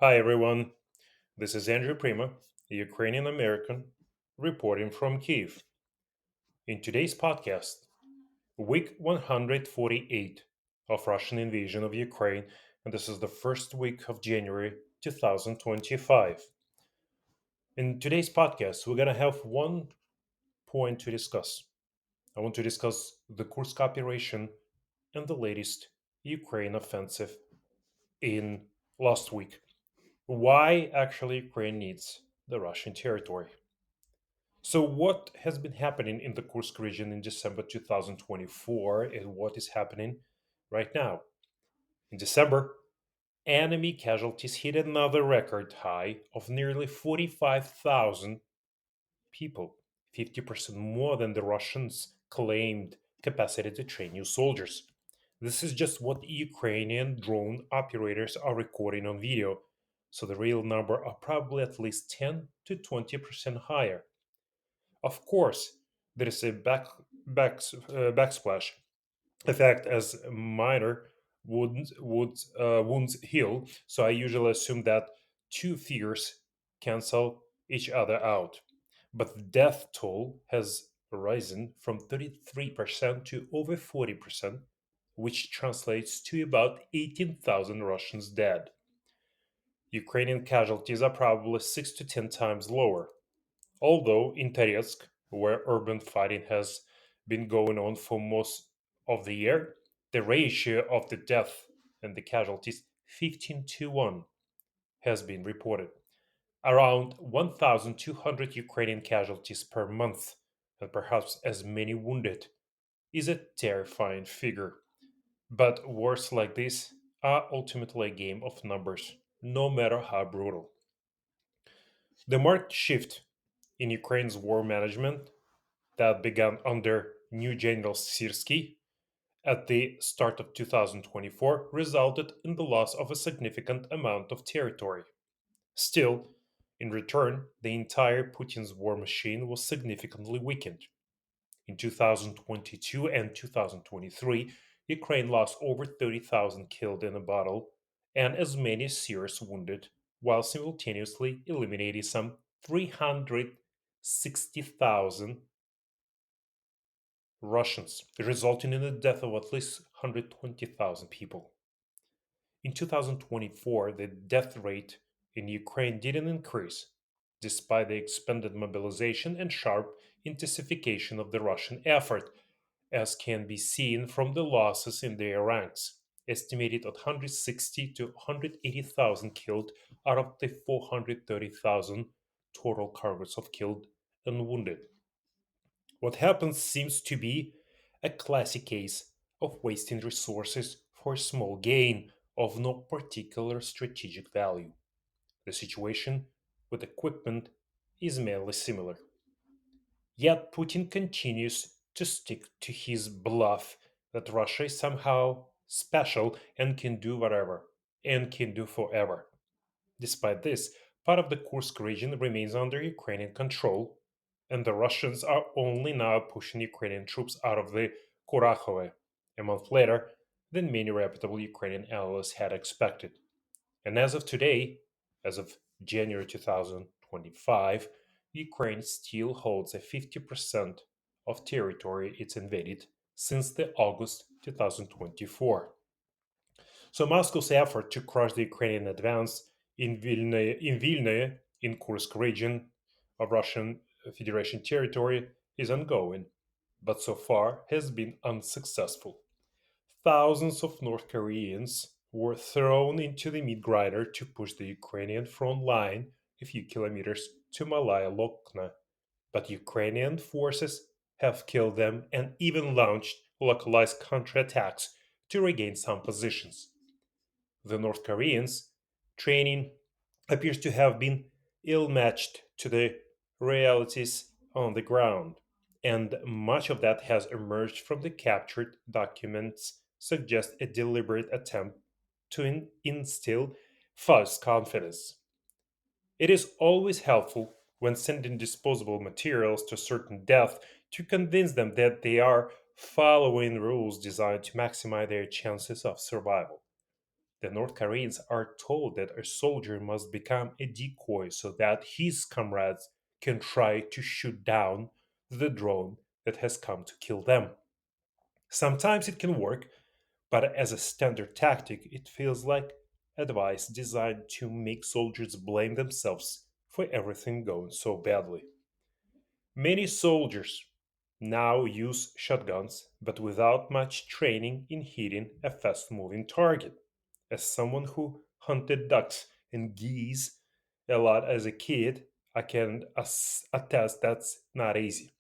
Hi, everyone. This is Andrew Prima, a Ukrainian American, reporting from Kiev. In today's podcast, week 148 of Russian invasion of Ukraine, and this is the first week of January 2025. In today's podcast, we're going to have one point to discuss. I want to discuss the Kursk operation and the latest Ukraine offensive in last week. Why actually Ukraine needs the Russian territory. So, what has been happening in the Kursk region in December 2024 and what is happening right now? In December, enemy casualties hit another record high of nearly 45,000 people, 50% more than the Russians claimed capacity to train new soldiers. This is just what Ukrainian drone operators are recording on video, so the real number are probably at least 10 to 20% higher. Of course, there is a backsplash effect as minor wounds heal. So I usually assume that two figures cancel each other out. But the death toll has risen from 33% to over 40%, which translates to about 18,000 Russians dead. Ukrainian casualties are probably 6 to 10 times lower. Although in Terezk, where urban fighting has been going on for most of the year, the ratio of the death and the casualties 15 to 1 has been reported. Around 1,200 Ukrainian casualties per month, and perhaps as many wounded, is a terrifying figure. But wars like this are ultimately a game of numbers, no matter how brutal. The marked shift in Ukraine's war management that began under new General Syrski at the start of 2024 resulted in the loss of a significant amount of territory. Still, in return, the entire Putin's war machine was significantly weakened. In 2022 and 2023, Ukraine lost over 30,000 killed in a battle and as many serious wounded, while simultaneously eliminating some 360,000 Russians, resulting in the death of at least 120,000 people. In 2024, the death rate in Ukraine didn't increase, despite the expanded mobilization and sharp intensification of the Russian effort, as can be seen from the losses in their ranks, estimated at 160 to 180,000 killed out of the 430,000 total cargoes of killed and wounded. What happens seems to be a classic case of wasting resources for small gain of no particular strategic value. The situation with equipment is mainly similar. Yet Putin continues to stick to his bluff that Russia is somehow special and can do whatever, and can do forever. Despite this, part of the Kursk region remains under Ukrainian control, and the Russians are only now pushing Ukrainian troops out of the Kurakhove a month later than many reputable Ukrainian analysts had expected. And as of today, as of January 2025, Ukraine still holds a 50% of territory it's invaded since the August 2024. So Moscow's effort to crush the Ukrainian advance in Kursk region of Russian Federation territory is ongoing, but so far has been unsuccessful. Thousands of North Koreans were thrown into the meat grinder to push the Ukrainian front line a few kilometers to Malaya Lokna, but Ukrainian forces have killed them and even launched localized counterattacks to regain some positions. The North Koreans' training appears to have been ill matched to the realities on the ground, and much of that has emerged from the captured documents suggest a deliberate attempt to instill false confidence. It is always helpful when sending disposable materials to certain depth to convince them that they are following rules designed to maximize their chances of survival. The North Koreans are told that a soldier must become a decoy so that his comrades can try to shoot down the drone that has come to kill them. Sometimes it can work, but as a standard tactic, it feels like advice designed to make soldiers blame themselves for everything going so badly. Many soldiers now use shotguns, but without much training in hitting a fast moving target. As someone who hunted ducks and geese a lot as a kid, I can attest that's not easy.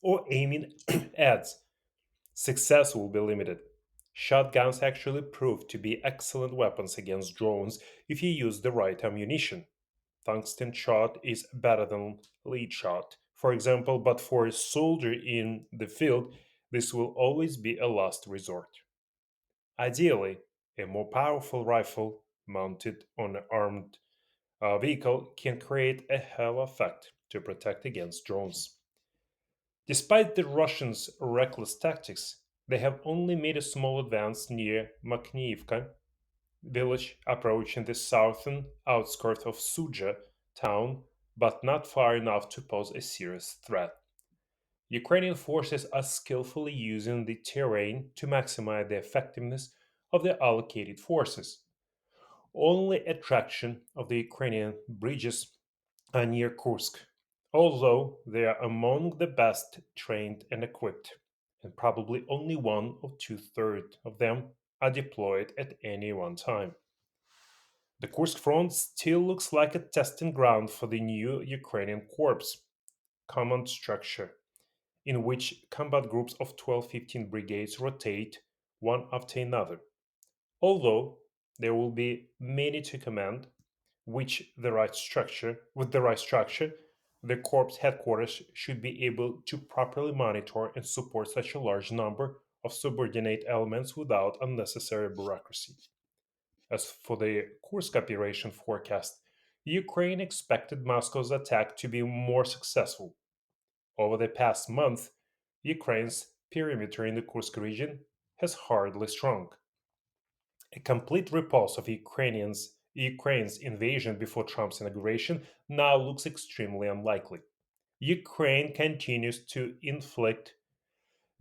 Or aiming ads, success will be limited. Shotguns actually prove to be excellent weapons against drones if you use the right ammunition. Tungsten shot is better than lead shot, for example, but for a soldier in the field, this will always be a last resort. Ideally, a more powerful rifle mounted on an armed vehicle can create a hell effect to protect against drones. Despite the Russians' reckless tactics, they have only made a small advance near Makneivka village, approaching the southern outskirts of Suja town, but not far enough to pose a serious threat. Ukrainian forces are skillfully using the terrain to maximize the effectiveness of their allocated forces. Only attraction of the Ukrainian bridges are near Kursk, although they are among the best trained and equipped, and probably only one or two-thirds of them are deployed at any one time. The Kursk front still looks like a testing ground for the new Ukrainian Corps command structure, in which combat groups of 12-15 brigades rotate one after another. Although there will be many to command, with the right structure, the Corps headquarters should be able to properly monitor and support such a large number of subordinate elements without unnecessary bureaucracy. As for the Kursk operation forecast, Ukraine expected Moscow's attack to be more successful. Over the past month, Ukraine's perimeter in the Kursk region has hardly shrunk. A complete repulse of Ukraine's invasion before Trump's inauguration now looks extremely unlikely. Ukraine continues to inflict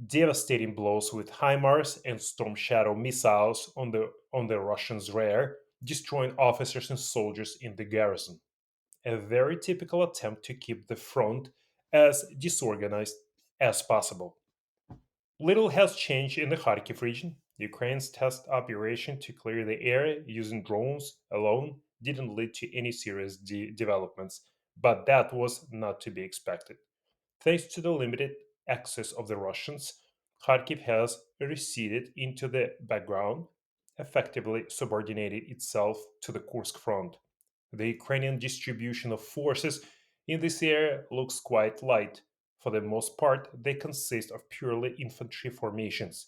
devastating blows with HIMARS and Storm Shadow missiles on the Russians' rear, destroying officers and soldiers in the garrison. A very typical attempt to keep the front as disorganized as possible. Little has changed in the Kharkiv region. Ukraine's test operation to clear the area using drones alone didn't lead to any serious developments, but that was not to be expected. Thanks to the limited access of the Russians, Kharkiv has receded into the background, effectively subordinated itself to the Kursk front. The Ukrainian distribution of forces in this area looks quite light. For the most part, they consist of purely infantry formations.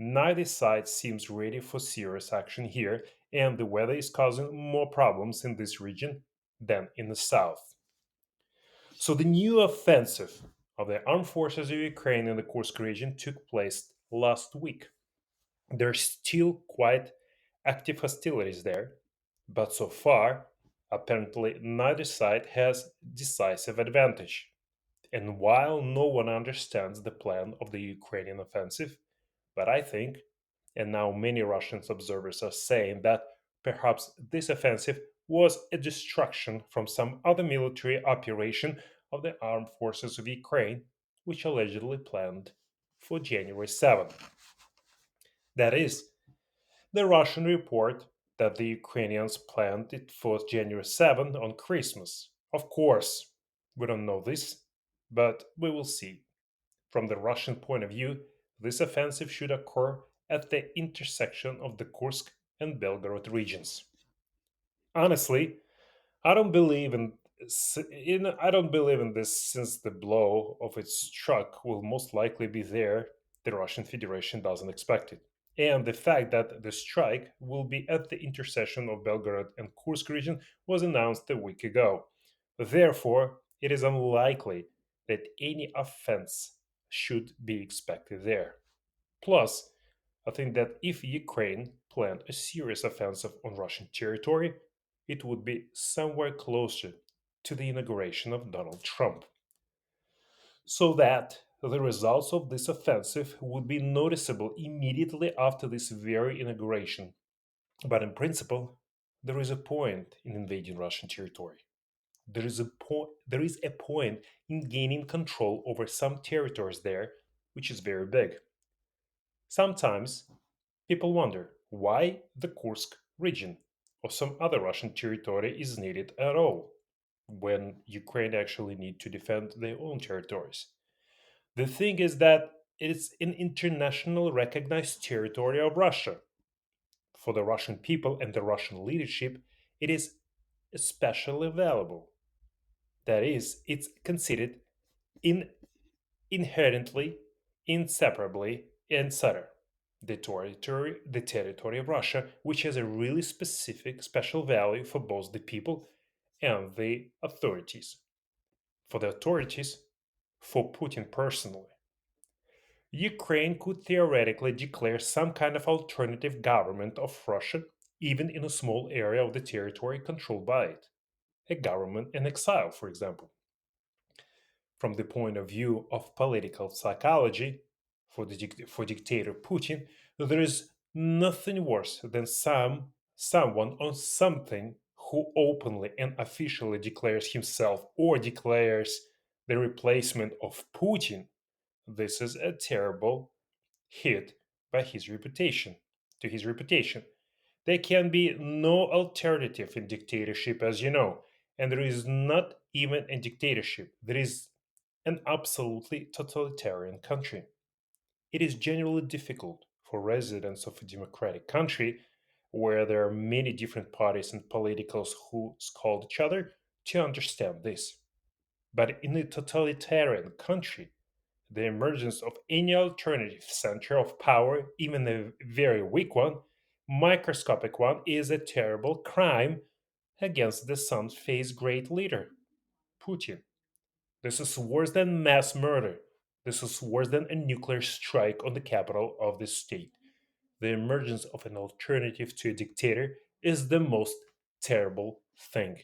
Neither side seems ready for serious action here, and the weather is causing more problems in this region than in the south. So the new offensive of the armed forces of Ukraine in the Kursk region took place last week. There are still quite active hostilities there, but so far, apparently neither side has decisive advantage. And while no one understands the plan of the Ukrainian offensive, but I think, and now many Russian observers are saying that perhaps this offensive was a distraction from some other military operation of the armed forces of Ukraine, which allegedly planned for January 7th. That is, the Russian report that the Ukrainians planned it for January 7th on Christmas. Of course, we don't know this, but we will see. From the Russian point of view, this offensive should occur at the intersection of the Kursk and Belgorod regions. Honestly, I don't believe I don't believe in this since the blow of its struck will most likely be there. The Russian Federation doesn't expect it. And the fact that the strike will be at the intersection of Belgorod and Kursk region was announced a week ago. Therefore, it is unlikely that any offense should be expected there. Plus, I think that if Ukraine planned a serious offensive on Russian territory, it would be somewhere closer to the inauguration of Donald Trump, so that the results of this offensive would be noticeable immediately after this very inauguration. But in principle, there is a point in invading Russian territory. There is a point in gaining control over some territories there, which is very big. Sometimes people wonder why the Kursk region or some other Russian territory is needed at all when Ukraine actually need to defend their own territories. The thing is that it's an international recognized territory of Russia. For the Russian people and the Russian leadership, it is especially valuable. That is, it's considered in inherently, inseparably, etc. The territory of Russia, which has a really specific special value for both the people and the authorities. For the authorities, for Putin personally, Ukraine could theoretically declare some kind of alternative government of Russia, even in a small area of the territory controlled by it. A government in exile, for example. From the point of view of political psychology, for dictator Putin, there is nothing worse than someone or something who openly and officially declares himself or declares the replacement of Putin. This is a terrible hit by his reputation to his reputation. There can be no alternative in dictatorship, as you know, and there is not even a dictatorship. There is an absolutely totalitarian country. It is generally difficult for residents of a democratic country where there are many different parties and politicals who scold each other to understand this. But in a totalitarian country, the emergence of any alternative center of power, even a very weak one, microscopic one, is a terrible crime against the sun faced great leader, Putin. This is worse than mass murder. This is worse than a nuclear strike on the capital of the state. The emergence of an alternative to a dictator is the most terrible thing.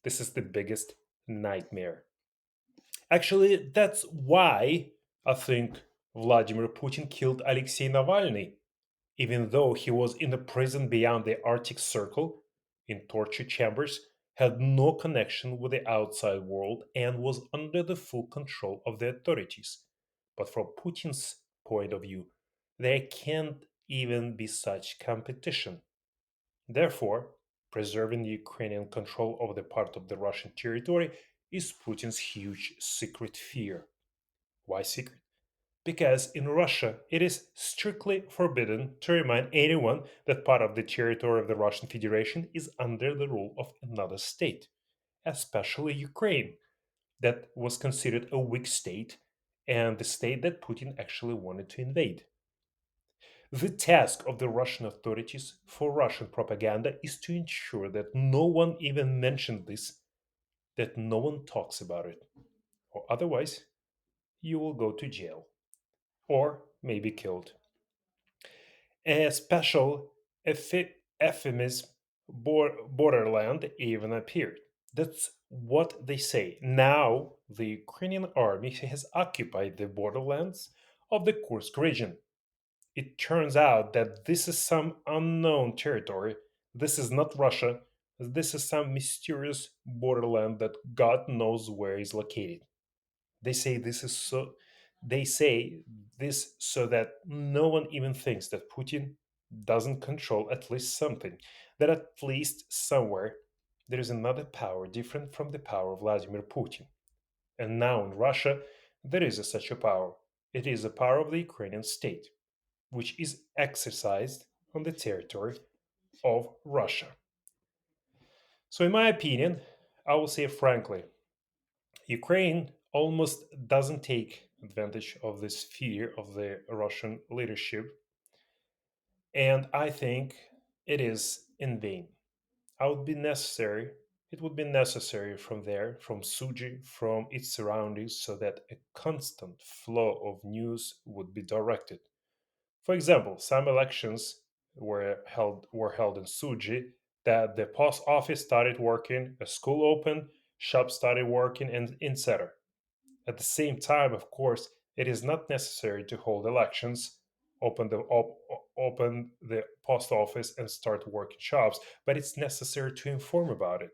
This is the biggest nightmare. Actually, that's why I think Vladimir Putin killed Alexei Navalny, even though he was in a prison beyond the Arctic Circle, in torture chambers, had no connection with the outside world, and was under the full control of the authorities. But from Putin's point of view, there can't even be such competition. Therefore, preserving the Ukrainian control over the part of the Russian territory is Putin's huge secret fear. Why secret? Because in Russia, it is strictly forbidden to remind anyone that part of the territory of the Russian Federation is under the rule of another state, especially Ukraine, that was considered a weak state and the state that Putin actually wanted to invade. The task of the Russian authorities for Russian propaganda is to ensure that no one even mentions this, that no one talks about it, or otherwise, you will go to jail or maybe killed. A special euphemism, borderland, even appeared. That's what they say. Now, the Ukrainian army has occupied the borderlands of the Kursk region. It turns out that this is some unknown territory. This is not Russia. This is some mysterious borderland that God knows where is located. They say this is so they say this so that no one even thinks that Putin doesn't control at least something, that at least somewhere there is another power different from the power of Vladimir Putin. And now in Russia, there is such a power. It is a power of the Ukrainian state, which is exercised on the territory of Russia. So, in my opinion, I will say frankly, Ukraine almost doesn't take advantage of this fear of the Russian leadership, and I think it is in vain. I would be necessary. It would be necessary from there, from Suji, from its surroundings, so that a constant flow of news would be directed. For example, some elections were held in Suji, that the post office started working, a school opened, shops started working, and etc. At the same time, of course, it is not necessary to hold elections, open the post office, and start working shops, but it's necessary to inform about it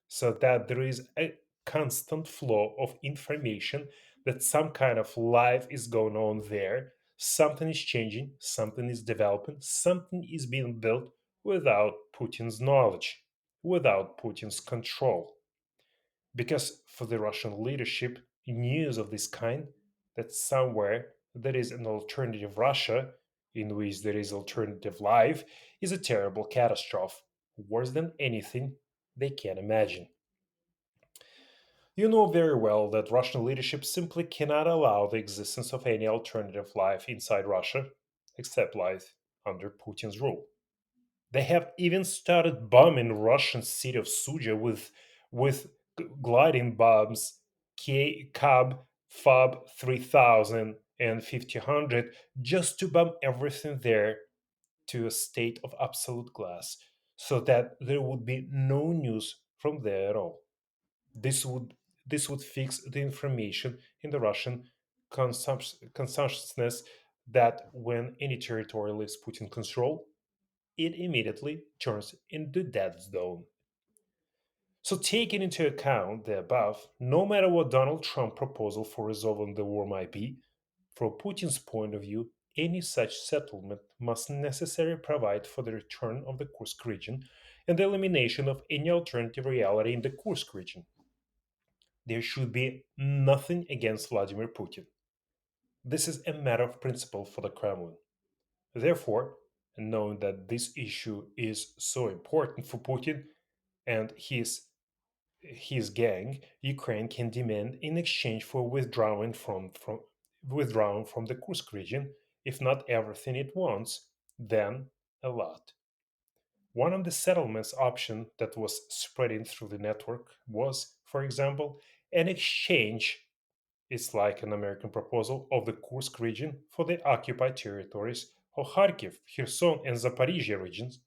so that there is a constant flow of information that some kind of life is going on there. Something is changing, something is developing, something is being built without Putin's knowledge, without Putin's control. Because for the Russian leadership, news of this kind, that somewhere there is an alternative Russia in which there is alternative life, is a terrible catastrophe, worse than anything they can imagine. You know very well that Russian leadership simply cannot allow the existence of any alternative life inside Russia, except life under Putin's rule. They have even started bombing Russian city of Suja with gliding bombs Cab, Fob 3000 and 5000 just to bomb everything there to a state of absolute glass so that there would be no news from there at all. This would this would fix the information in the Russian consciousness that when any territory is put in control, it immediately turns into dead zone. So, taking into account the above, no matter what Donald Trump's proposal for resolving the war might be, from Putin's point of view, any such settlement must necessarily provide for the return of the Kursk region and the elimination of any alternative reality in the Kursk region. There should be nothing against Vladimir Putin. This is a matter of principle for the Kremlin. Therefore, knowing that this issue is so important for Putin and his gang, Ukraine can demand in exchange for withdrawing from the Kursk region, if not everything it wants, then a lot. One of the settlements option that was spreading through the network was, for example, an exchange. It's like an American proposal of the Kursk region for the occupied territories of Kharkiv, Kherson, and Zaporizhia regions.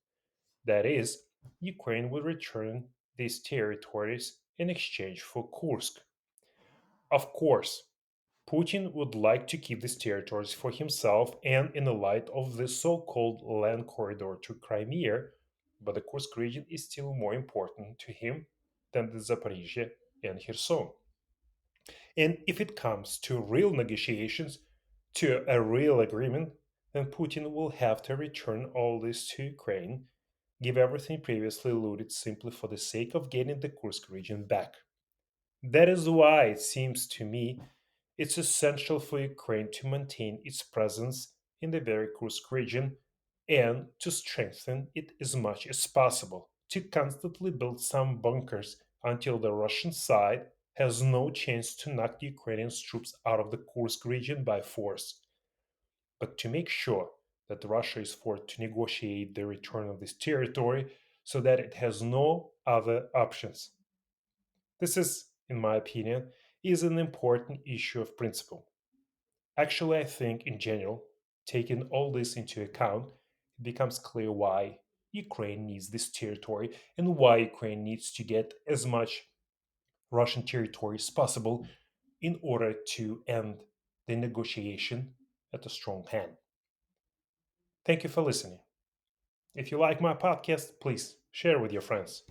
That is, Ukraine will return these territories in exchange for Kursk. Of course, Putin would like to keep these territories for himself and in the light of the so called land corridor to Crimea, but the Kursk region is still more important to him than the Zaporizhia and Kherson. And if it comes to real negotiations, to a real agreement, then Putin will have to return all this to Ukraine, give everything previously looted simply for the sake of getting the Kursk region back. That is why it seems to me it's essential for Ukraine to maintain its presence in the very Kursk region and to strengthen it as much as possible, to constantly build some bunkers until the Russian side has no chance to knock the Ukrainian troops out of the Kursk region by force, but to make sure that Russia is forced to negotiate the return of this territory so that it has no other options. This is, in my opinion, is an important issue of principle. Actually, I think in general, taking all this into account, it becomes clear why Ukraine needs this territory and why Ukraine needs to get as much Russian territory as possible in order to end the negotiation at a strong hand. Thank you for listening. If you like my podcast, please share with your friends.